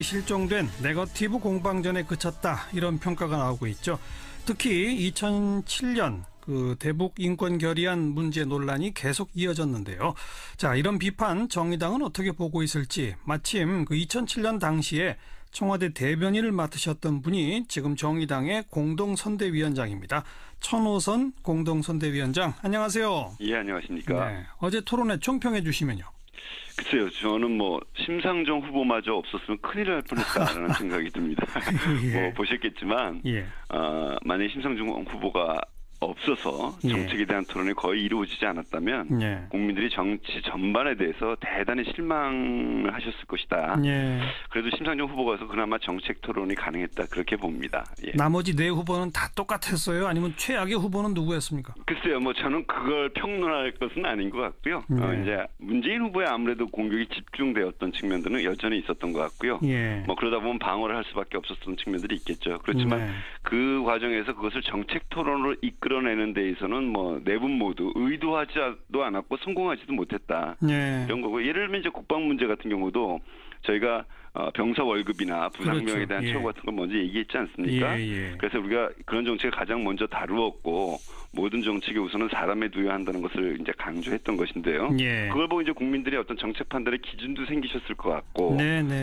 실종된 네거티브 공방전에 그쳤다, 이런 평가가 나오고 있죠. 특히 2007년 대북 인권 결의안 문제 논란이 계속 이어졌는데요. 자, 이런 비판 정의당은 어떻게 보고 있을지. 마침 2007년 당시에 청와대 대변인을 맡으셨던 분이 지금 정의당의 공동선대위원장입니다. 천호선 공동선대위원장, 안녕하세요. 예, 안녕하십니까. 네, 어제 토론회 총평해 주시면요. 글쎄요, 저는 심상정 후보마저 없었으면 큰일 날 뻔했다라는 생각이 듭니다. 예. 보셨겠지만, 예. 만약에 심상정 후보가 없어서 정책에 대한 토론이 거의 이루어지지 않았다면 예. 국민들이 정치 전반에 대해서 대단히 실망을 하셨을 것이다. 예. 그래도 심상정 후보가 와서 그나마 정책 토론이 가능했다, 그렇게 봅니다. 예. 나머지 네 후보는 다 똑같았어요? 아니면 최악의 후보는 누구였습니까? 글쎄요, 저는 그걸 평론할 것은 아닌 것 같고요. 이제 문재인 후보에 아무래도 공격이 집중되었던 측면들은 여전히 있었던 것 같고요. 예. 그러다 보면 방어를 할 수밖에 없었던 측면들이 있겠죠. 그렇지만 그 과정에서 그것을 정책 토론으로 이끌어내는 데 있어서는 네 분 모두 의도하지도 않았고 성공하지도 못했다. 예. 이런 거고, 예를 들면 이제 국방 문제 같은 경우도 저희가 병사 월급이나 부상병에 대한 처우 같은 걸 먼저 얘기했지 않습니까? 그래서 우리가 그런 정책을 가장 먼저 다루었고, 모든 정책에 우선은 사람에 두어야 한다는 것을 이제 강조했던 것인데요. 그걸 보고 이제 국민들이 어떤 정책 판단의 기준도 생기셨을 것 같고,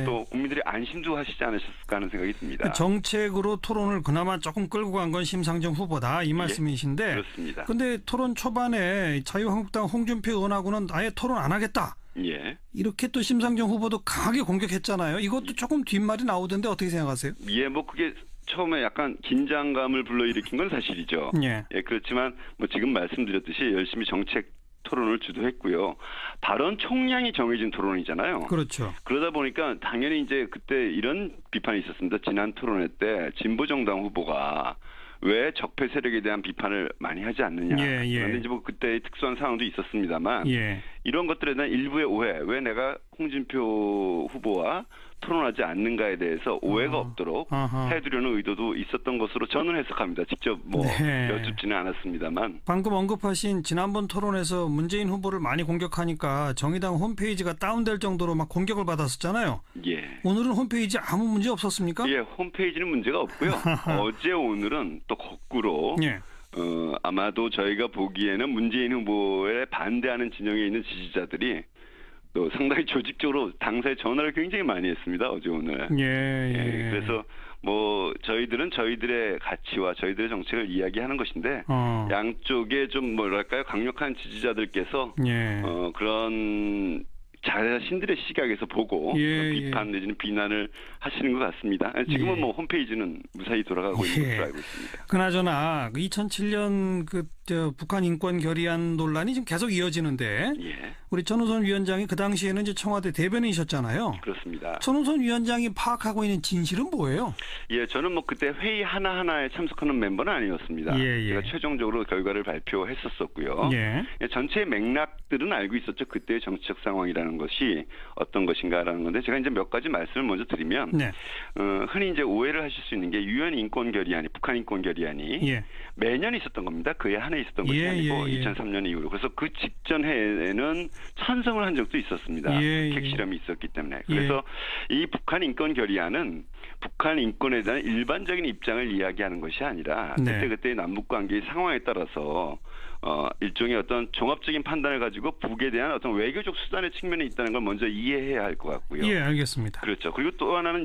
또 국민들이 안심도 하시지 않으셨을까 하는 생각이 듭니다. 정책으로 토론을 그나마 조금 끌고 간 건 심상정 후보다, 이 말씀이신데. 그렇습니다. 근데 토론 초반에 자유한국당 홍준표 의원하고는 아예 토론 안 하겠다. 예. 이렇게 또 심상정 후보도 강하게 공격했잖아요. 이것도 조금 뒷말이 나오던데 어떻게 생각하세요? 예, 그게 처음에 약간 긴장감을 불러일으킨 건 사실이죠. 예. 그렇지만 지금 말씀드렸듯이 열심히 정책 토론을 주도했고요. 발언 총량이 정해진 토론이잖아요. 그렇죠. 그러다 보니까 당연히 이제 그때 이런 비판이 있었습니다. 지난 토론회 때 진보정당 후보가 왜 적폐 세력에 대한 비판을 많이 하지 않느냐. 그런데 이제 그때 특수한 상황도 있었습니다만, 이런 것들에 대한 일부의 오해, 왜 내가 홍준표 후보와 토론하지 않는가에 대해서 오해가 없도록 해두려는 의도도 있었던 것으로 저는 해석합니다. 직접 여쭙지는 않았습니다만. 방금 언급하신 지난번 토론에서 문재인 후보를 많이 공격하니까 정의당 홈페이지가 다운될 정도로 막 공격을 받았었잖아요. 예. 오늘은 홈페이지 아무 문제 없었습니까? 예, 홈페이지는 문제가 없고요. 어제 오늘은 또 거꾸로 아마도 저희가 보기에는 문재인 후보에 반대하는 진영에 있는 지지자들이 또 상당히 조직적으로 당사에 전화를 굉장히 많이 했습니다. 어제 오늘. 그래서 저희들은 저희들의 가치와 저희들의 정책을 이야기하는 것인데, 양쪽에 좀 강력한 지지자들께서 그런 자신들의 시각에서 보고 비판 내지는 비난을 하시는 것 같습니다. 지금은 홈페이지는 무사히 돌아가고 있는 것으로 알고 있습니다. 그나저나 2007년 북한 인권 결의안 논란이 지금 계속 이어지는데, 우리 천호선 위원장이 그 당시에는 이제 청와대 대변인이셨잖아요. 그렇습니다. 천호선 위원장이 파악하고 있는 진실은 뭐예요? 예, 저는 그때 회의 하나하나에 참석하는 멤버는 아니었습니다. 제가 최종적으로 결과를 발표했었고요. 전체 맥락들은 알고 있었죠. 그때의 정치적 상황이라는 것이 어떤 것인가라는 건데, 제가 이제 몇 가지 말씀을 먼저 드리면, 흔히 이제 오해를 하실 수 있는 게 유엔 인권 결의안이, 북한 인권 결의안이 매년 있었던 겁니다. 그해 한 해 있었던 것이 아니고 2003년 이후로. 그래서 그 직전 해에는 찬성을 한 적도 있었습니다. 핵실험이 있었기 때문에. 그래서 이 북한 인권 결의안은 북한 인권에 대한 일반적인 입장을 이야기하는 것이 아니라 그때그때의 남북 관계의 상황에 따라서 일종의 어떤 종합적인 판단을 가지고 북에 대한 어떤 외교적 수단의 측면이 있다는 걸 먼저 이해해야 할 것 같고요. 예, 알겠습니다. 그렇죠. 그리고 또 하나는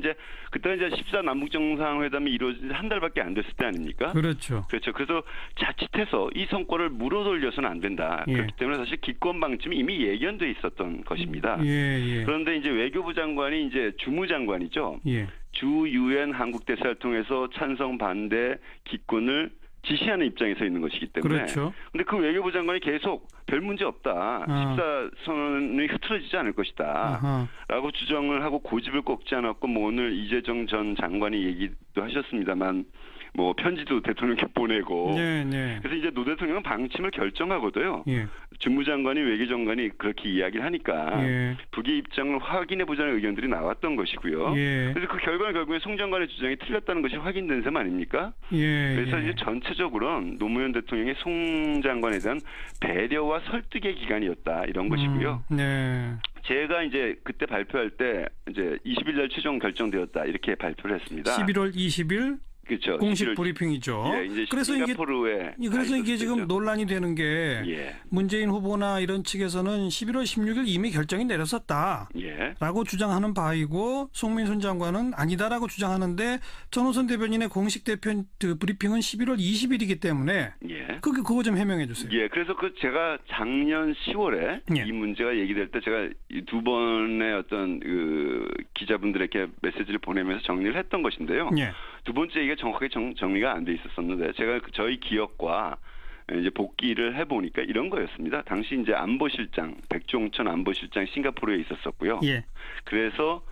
그때가 14 남북 정상회담이 이루어진 한 달밖에 안 됐을 때 아닙니까? 그렇죠. 그래서 자칫해서 이 성과를 물어돌려서는 안 된다. 그렇기 때문에 사실 기권 방침이 이미 예견돼 있었던 것입니다. 그런데 이제 외교부 장관이 이제 주무장관이죠. 주 유엔 한국 대사를 통해서 찬성 반대 기권을 지시하는 입장에 서 있는 것이기 때문에. 그런데 그 외교부 장관이 계속 별 문제 없다. 14선이 흐트러지지 않을 것이다. 라고 주장을 하고 고집을 꺾지 않았고, 오늘 이재정 전 장관이 얘기도 하셨습니다만, 편지도 대통령께 보내고. 그래서 이제 노 대통령은 방침을 결정하고도요. 주무장관이 외교장관이 그렇게 이야기를 하니까 북의 입장을 확인해 보자는 의견들이 나왔던 것이고요. 그래서 그 결과는 결국에 송 장관의 주장이 틀렸다는 것이 확인된 셈 아닙니까? 그래서 이제 전체적으로는 노무현 대통령의 송 장관에 대한 배려와 설득의 기간이었다, 이런 것이고요. 제가 이제 그때 발표할 때 이제 20일 날 최종 결정되었다 이렇게 발표를 했습니다. 11월 20일 그렇죠. 공식 브리핑이죠. 예, 이제 그래서 이게 지금 논란이 되는 게 예. 문재인 후보나 이런 측에서는 11월 16일 이미 결정이 내렸었다라고 예. 주장하는 바이고 송민순 장관은 아니다라고 주장하는데 전호선 대변인의 공식 대표 브리핑은 11월 20일이기 때문에 예. 그거 좀 해명해 주세요. 예, 그래서 제가 작년 10월에 예. 이 문제가 얘기될 때 제가 두 번의 어떤 기자분들에게 메시지를 보내면서 정리를 했던 것인데요. 예. 두 번째 얘기가 정확하게 정리가 안 돼 있었었는데 제가 저희 기업과 이제 복귀를 해보니까 이런 거였습니다. 당시 이제 안보실장 백종천 안보실장 싱가포르에 있었었고요. 예. 그래서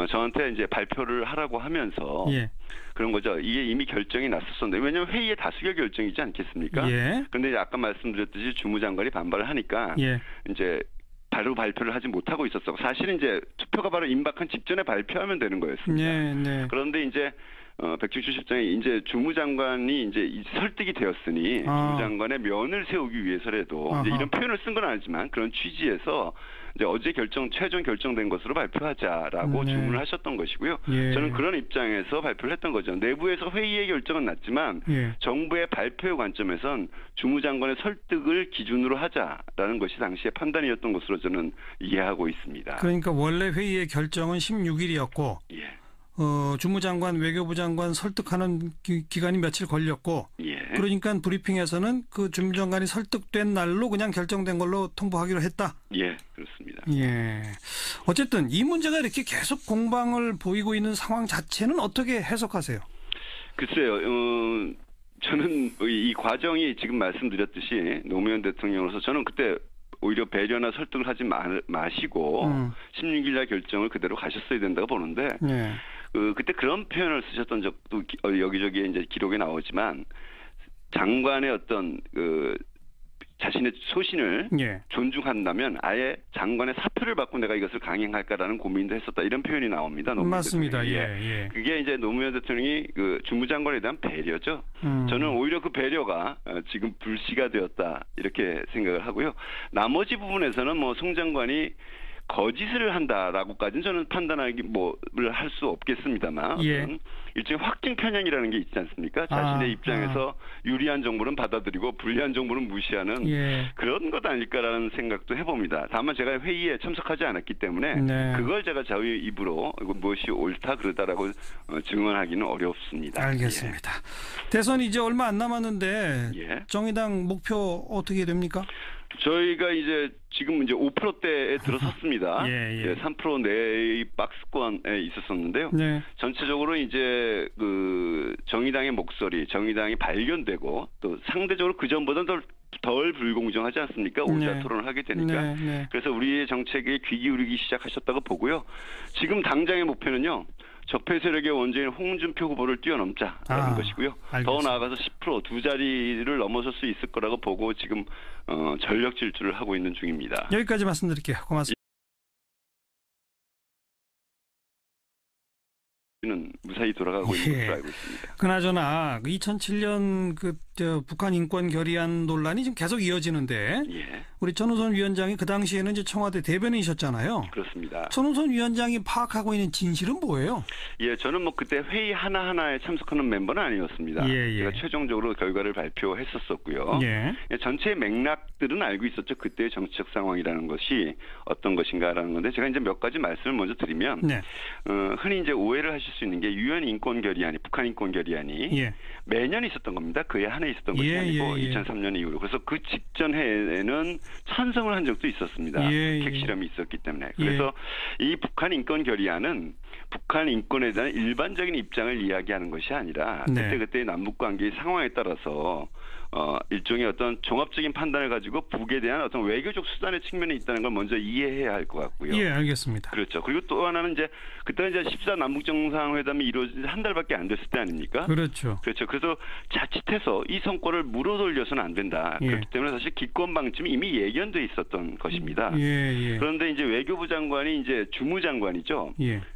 저한테 이제 발표를 하라고 하면서 예. 그런 거죠. 이게 이미 결정이 났었었는데 왜냐하면 회의의 다수결 결정이지 않겠습니까? 예. 그런데 아까 말씀드렸듯이 주무장관이 반발을 하니까 예. 이제 바로 발표를 하지 못하고 있었어. 사실은 이제 투표가 바로 임박한 직전에 발표하면 되는 거였습니다. 네, 네. 그런데 이제 백준수 실장이 이제 주무장관이 이제 설득이 되었으니 주무장관의 면을 세우기 위해서라도 이제 이런 표현을 쓴 건 아니지만 그런 취지에서 이제 어제 최종 결정된 것으로 발표하자라고 네. 주문을 하셨던 것이고요. 예. 저는 그런 입장에서 발표를 했던 거죠. 내부에서 회의의 결정은 났지만 예. 정부의 발표의 관점에선 주무장관의 설득을 기준으로 하자라는 것이 당시의 판단이었던 것으로 저는 이해하고 있습니다. 그러니까 원래 회의의 결정은 16일이었고 예. 주무장관, 외교부 장관 설득하는 기간이 며칠 걸렸고 예. 그러니까 브리핑에서는 그 주무장관이 설득된 날로 그냥 결정된 걸로 통보하기로 했다. 예, 그렇습니다. 예. 어쨌든 이 문제가 이렇게 계속 공방을 보이고 있는 상황 자체는 어떻게 해석하세요? 글쎄요. 저는 이 과정이 지금 말씀드렸듯이 노무현 대통령으로서 저는 그때 오히려 배려나 설득을 하지 마시고 16일 날 결정을 그대로 가셨어야 된다고 보는데 예. 그때 그런 표현을 쓰셨던 적도 여기저기에 이제 기록에 나오지만 장관의 어떤 자신의 소신을 예. 존중한다면 아예 장관의 사표를 받고 내가 이것을 강행할까라는 고민도 했었다 이런 표현이 나옵니다. 맞습니다. 예, 예. 그게 이제 노무현 대통령이 주무장관에 대한 배려죠. 저는 오히려 그 배려가 지금 불씨가 되었다 이렇게 생각을 하고요. 나머지 부분에서는 뭐 송 장관이 거짓을 한다라고까지는 저는 판단하기 할 수 없겠습니다만 예. 일종의 확증 편향이라는 게 있지 않습니까? 자신의 입장에서 유리한 정보는 받아들이고 불리한 정보는 무시하는 예. 그런 것 아닐까라는 생각도 해봅니다. 다만 제가 회의에 참석하지 않았기 때문에 네. 그걸 제가 저희 입으로 무엇이 옳다 그러다라고 증언하기는 어렵습니다. 알겠습니다. 예. 대선 이제 얼마 안 남았는데 예. 정의당 목표 어떻게 됩니까? 저희가 이제 지금 이제 5%대에 들어섰습니다. 예. 3% 내의 박스권에 있었었는데요. 네. 전체적으로 이제 정의당의 목소리, 정의당이 발견되고 또 상대적으로 그 전보다는 덜 불공정하지 않습니까? 오자 네. 토론을 하게 되니까. 네. 그래서 우리의 정책에 귀 기울이기 시작하셨다고 보고요. 지금 당장의 목표는요. 적폐 세력의 원죄인 홍준표 후보를 뛰어넘자라는 것이고요. 알겠습니다. 더 나아가서 10% 두 자리를 넘어설 수 있을 거라고 보고 지금 전력 질주를 하고 있는 중입니다. 여기까지 말씀드릴게요. 고맙습니다. 는 무사히 돌아가고 있는 것으로 알고 있습니다. 그나저나 2007년 북한 인권 결의안 논란이 지금 계속 이어지는데 예. 우리 전호선 위원장이 그 당시에는 이제 청와대 대변인이셨잖아요. 그렇습니다. 전호선 위원장이 파악하고 있는 진실은 뭐예요? 예, 저는 그때 회의 하나하나에 참석하는 멤버는 아니었습니다. 예. 제가 최종적으로 결과를 발표했었고요. 예. 전체 맥락들은 알고 있었죠. 그때의 정치적 상황이라는 것이 어떤 것인가라는 건데 제가 이제 몇 가지 말씀을 먼저 드리면 네. 흔히 이제 오해를 하실 수 있는 게 유엔 인권 결의안이 북한 인권 결의안이 예. 매년 있었던 겁니다. 그해 한 해 있었던 것이 아니고 2003년 이후로. 그래서 그 직전 해에는 찬성을 한 적도 있었습니다. 핵실험이 있었기 때문에. 그래서 이 북한 인권 결의안은 북한 인권에 대한 일반적인 입장을 이야기하는 것이 아니라 그때그때의 남북 관계의 상황에 따라서 일종의 어떤 종합적인 판단을 가지고 북에 대한 어떤 외교적 수단의 측면이 있다는 걸 먼저 이해해야 할 것 같고요. 예, 알겠습니다. 그렇죠. 그리고 또 하나는 그때는 14 남북 정상회담이 이루어진 한 달밖에 안 됐을 때 아닙니까? 그렇죠. 그렇죠. 그래서 자칫해서 이 성과를 물어돌려서는 안 된다. 그렇기 때문에 사실 기권 방침이 이미 예견돼 있었던 것입니다. 그런데 이제 외교부 장관이 이제 주무장관이죠.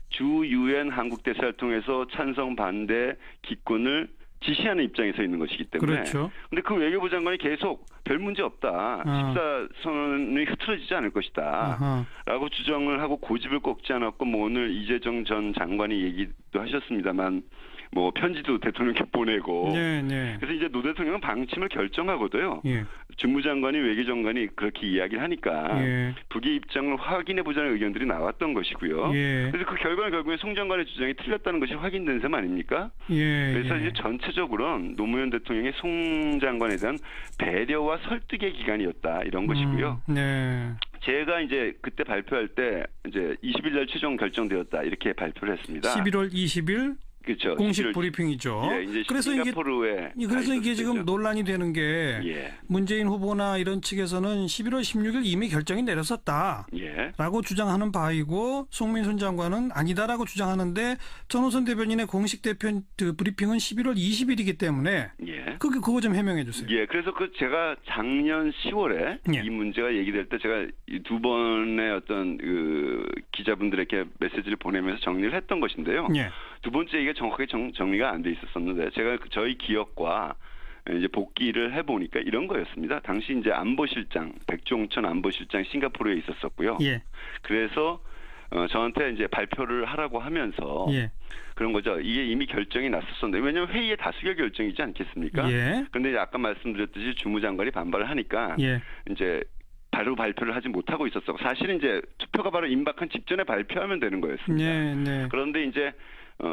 주 유엔 한국 대사를 통해서 찬성 반대 기권을 지시하는 입장에 서 있는 것이기 때문에. 그렇죠. 근데 그 외교부 장관이 계속 별 문제 없다. 14선언이 흐트러지지 않을 것이다. 라고 주장을 하고 고집을 꺾지 않았고 뭐 오늘 이재정 전 장관이 얘기도 하셨습니다만 뭐 편지도 대통령께 보내고. 네. 그래서 이제 노 대통령은 방침을 결정하고도요. 예. 주무장관이 외교장관이 그렇게 이야기를 하니까 북의 입장을 확인해 보자는 의견들이 나왔던 것이고요. 그래서 그 결과는 결국에 송 장관의 주장이 틀렸다는 것이 확인된 셈 아닙니까? 그래서 이제 전체적으로 노무현 대통령의 송 장관에 대한 배려와 설득의 기간이었다 이런 것이고요. 제가 이제 그때 발표할 때 이제 20일 날 최종 결정되었다 이렇게 발표를 했습니다. 11월 20일 그렇죠. 공식 브리핑이죠. 이제 그래서 이게 지금 논란이 되는 게 문재인 후보나 이런 측에서는 11월 16일 이미 결정이 내렸었다라고 주장하는 바이고 송민순 장관은 아니다라고 주장하는데 전호선 대변인의 공식 브리핑은 11월 20일이기 때문에 그거 좀 해명해 주세요. 그래서 제가 작년 10월에 이 문제가 얘기될 때 제가 두 번의 어떤 기자분들에게 메시지를 보내면서 정리를 했던 것인데요. 두 번째 이게 정확하게 정리가 안 돼 있었었는데 제가 저희 기억과 이제 복귀를 해보니까 이런 거였습니다. 당시 이제 안보실장 백종천 안보실장 싱가포르에 있었었고요. 그래서 저한테 이제 발표를 하라고 하면서 그런 거죠. 이게 이미 결정이 났었었는데 왜냐하면 회의의 다수결 결정이지 않겠습니까? 그런데 이제 아까 말씀드렸듯이 주무장관이 반발을 하니까 이제 바로 발표를 하지 못하고 있었어. 사실은 이제 투표가 바로 임박한 직전에 발표하면 되는 거였습니다. 그런데 이제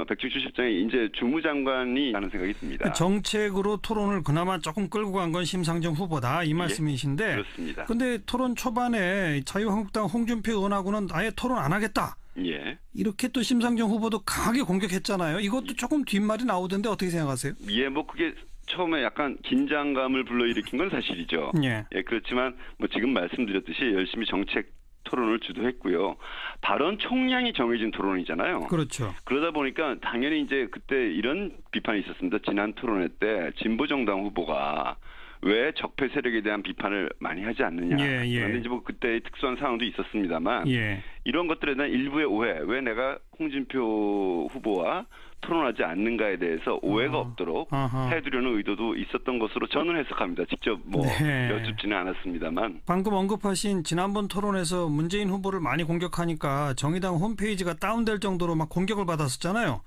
백충춘 실장이 이제 주무장관이 하는 생각이 듭니다. 정책으로 토론을 그나마 조금 끌고 간 건 심상정 후보다 이 말씀이신데. 그렇습니다. 근데 토론 초반에 자유한국당 홍준표 의원하고는 아예 토론 안 하겠다. 이렇게 또 심상정 후보도 강하게 공격했잖아요. 이것도 조금 뒷말이 나오던데 어떻게 생각하세요? 뭐 그게 처음에 약간 긴장감을 불러일으킨 건 사실이죠. 그렇지만 뭐 지금 말씀드렸듯이 열심히 정책 토론을 주도했고요. 발언 총량이 정해진 토론이잖아요. 그렇죠. 그러다 보니까 당연히 이제 그때 이런 비판이 있었습니다. 지난 토론회 때 진보정당 후보가 왜 적폐 세력에 대한 비판을 많이 하지 않느냐. 그런데 이제 뭐 그때 특수한 상황도 있었습니다만 이런 것들에 대한 일부의 오해, 왜 내가 홍준표 후보와 토론하지 않는가에 대해서 오해가 없도록 해두려는 의도도 있었던 것으로 저는 해석합니다. 직접 여쭙지는 않았습니다만. 방금 언급하신 지난번 토론에서 문재인 후보를 많이 공격하니까 정의당 홈페이지가 다운될 정도로 막 공격을 받았었잖아요.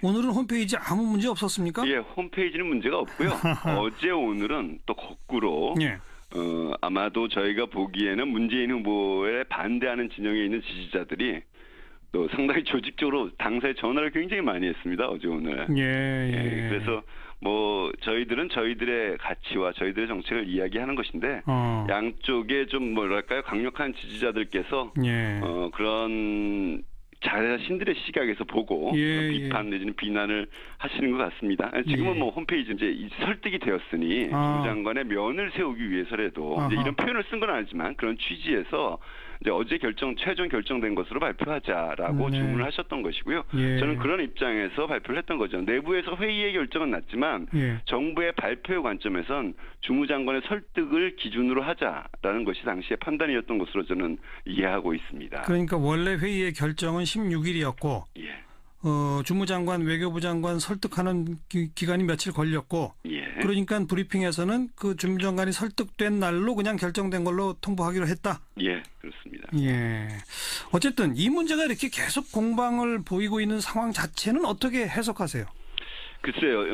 오늘은 홈페이지 아무 문제 없었습니까? 홈페이지는 문제가 없고요. 어제 오늘은 또 거꾸로 아마도 저희가 보기에는 문재인 후보에 반대하는 진영에 있는 지지자들이 또 상당히 조직적으로 당사에 전화를 굉장히 많이 했습니다. 어제 오늘. 그래서 뭐 저희들은 저희들의 가치와 저희들의 정책을 이야기하는 것인데 양쪽에 좀 뭐랄까요 강력한 지지자들께서 그런 자신들의 시각에서 보고 비판 내지는 비난을 하시는 것 같습니다. 지금은 뭐 홈페이지 이제 설득이 되었으니 주무장관의 면을 세우기 위해서라도 이제 이런 표현을 쓴 건 아니지만 그런 취지에서 이제 어제 최종 결정된 것으로 발표하자라고 주문을 하셨던 것이고요. 저는 그런 입장에서 발표를 했던 거죠. 내부에서 회의의 결정은 났지만 정부의 발표의 관점에선 주무장관의 설득을 기준으로 하자라는 것이 당시의 판단이었던 것으로 저는 이해하고 있습니다. 그러니까 원래 회의의 결정은 16일이었고 주무장관, 외교부 장관 설득하는 기간이 며칠 걸렸고 그러니까 브리핑에서는 그 주무장관이 설득된 날로 그냥 결정된 걸로 통보하기로 했다. 그렇습니다. 어쨌든 이 문제가 이렇게 계속 공방을 보이고 있는 상황 자체는 어떻게 해석하세요? 글쎄요.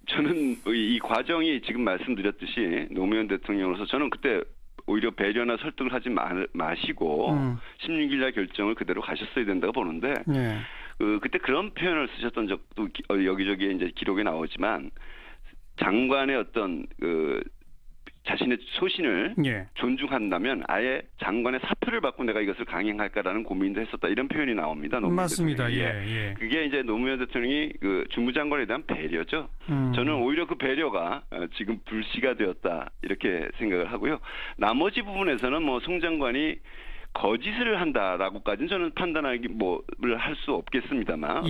저는 이 과정이 지금 말씀드렸듯이 노무현 대통령으로서 저는 그때 오히려 배려나 설득을 하지 마시고 16일 날 결정을 그대로 가셨어야 된다고 보는데 그때 그런 표현을 쓰셨던 적도 여기저기에 이제 기록에 나오지만 장관의 어떤 자신의 소신을 존중한다면 아예 장관의 사표를 받고 내가 이것을 강행할까라는 고민도 했었다 이런 표현이 나옵니다. 맞습니다. 그게 이제 노무현 대통령이 그 주무장관에 대한 배려죠. 저는 오히려 그 배려가 지금 불씨가 되었다 이렇게 생각을 하고요. 나머지 부분에서는 뭐 송 장관이 거짓을 한다라고까지는 저는 판단하기 뭐를 할 수 없겠습니다만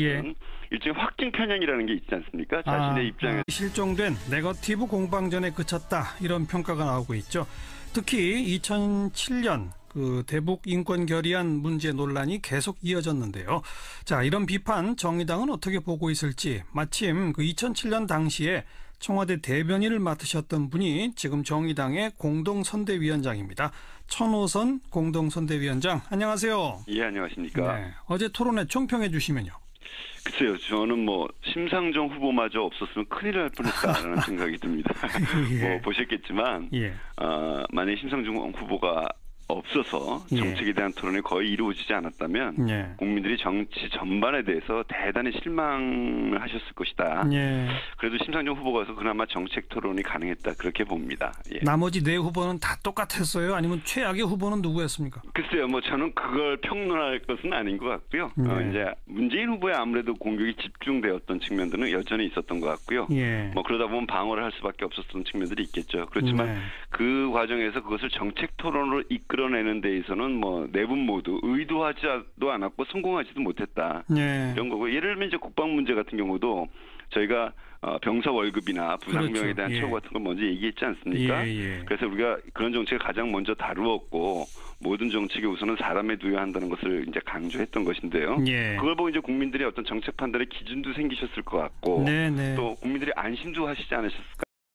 일종의 확증 편향이라는 게 있지 않습니까? 자신의 입장에 실종된 네거티브 공방전에 그쳤다 이런 평가가 나오고 있죠. 특히 2007년 그 대북 인권 결의안 문제 논란이 계속 이어졌는데요. 자, 이런 비판 정의당은 어떻게 보고 있을지, 마침 그 2007년 당시에 청와대 대변인을 맡으셨던 분이 지금 정의당의 공동선대위원장입니다. 천호선 공동선대위원장, 안녕하세요. 예, 안녕하십니까. 네, 어제 토론회 총평해 주시면요. 글쎄요, 저는 심상정 후보마저 없었으면 큰일 날 뻔했다라는 생각이 듭니다. 예. 보셨겠지만, 예. 만약에 심상정 후보가 없어서 정책에 대한 토론이 거의 이루어지지 않았다면 예. 국민들이 정치 전반에 대해서 대단히 실망을 하셨을 것이다. 예. 그래도 심상정 후보가 와서 그나마 정책 토론이 가능했다, 그렇게 봅니다. 예. 나머지 네 후보는 다 똑같았어요? 아니면 최악의 후보는 누구였습니까? 글쎄요, 저는 그걸 평론할 것은 아닌 것 같고요. 이제 문재인 후보에 아무래도 공격이 집중되었던 측면들은 여전히 있었던 것 같고요. 예. 그러다 보면 방어를 할 수밖에 없었던 측면들이 있겠죠. 그렇지만 그 과정에서 그것을 정책 토론으로 이끌어내는 데 있어서는 네 분 모두 의도하지도 않았고 성공하지도 못했다. 이런 거고, 예를 들면 이제 국방 문제 같은 경우도 저희가 병사 월급이나 부상병에 대한 처우 같은 걸 먼저 얘기했지 않습니까? 그래서 우리가 그런 정책을 가장 먼저 다루었고, 모든 정책의 우선은 사람에 두어야 한다는 것을 이제 강조했던 것인데요. 그걸 보고 이제 국민들의 어떤 정책 판단의 기준도 생기셨을 것 같고, 또 국민들이 안심도 하시지 않으셨을까